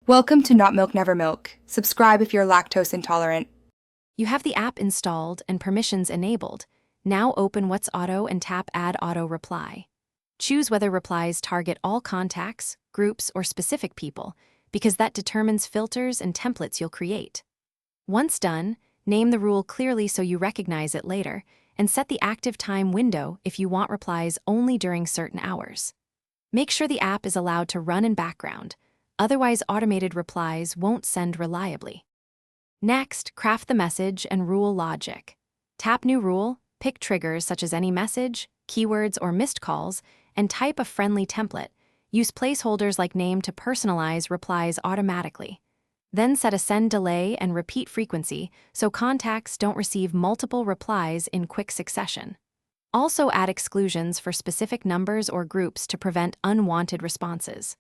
Welcome to Not Milk Never Milk. Subscribe if you're lactose intolerant. You have the app installed and permissions enabled. Now open Whatsauto and tap Add Auto Reply. Choose whether replies target all contacts, groups, or specific people, because that determines filters and templates you'll create. Once done, name the rule clearly so you recognize it later, and set the active time window if you want replies only during certain hours. Make sure the app is allowed to run in background, otherwise automated replies won't send reliably. Next, craft the message and rule logic. Tap New Rule, pick triggers such as any message, keywords, or missed calls, and type a friendly template. Use placeholders like name to personalize replies automatically. Then set a send delay and repeat frequency so contacts don't receive multiple replies in quick succession. Also add exclusions for specific numbers or groups to prevent unwanted responses.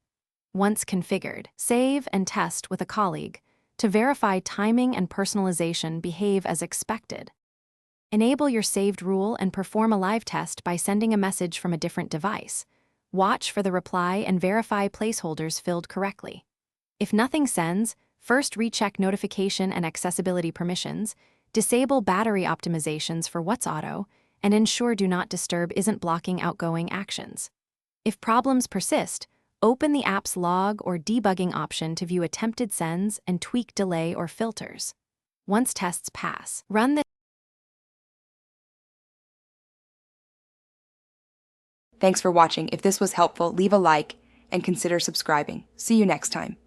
Once configured, save and test with a colleague to verify timing and personalization behave as expected. Enable your saved rule and perform a live test by sending a message from a different device. Watch for the reply and verify placeholders filled correctly. If nothing sends, first recheck notification and accessibility permissions, disable battery optimizations for Whatsauto, and ensure Do Not Disturb isn't blocking outgoing actions. If problems persist, open the app's log or debugging option to view attempted sends and tweak delay or filters. Once tests pass, run the Thanks for watching. If this was helpful, leave a like and consider subscribing. See you next time.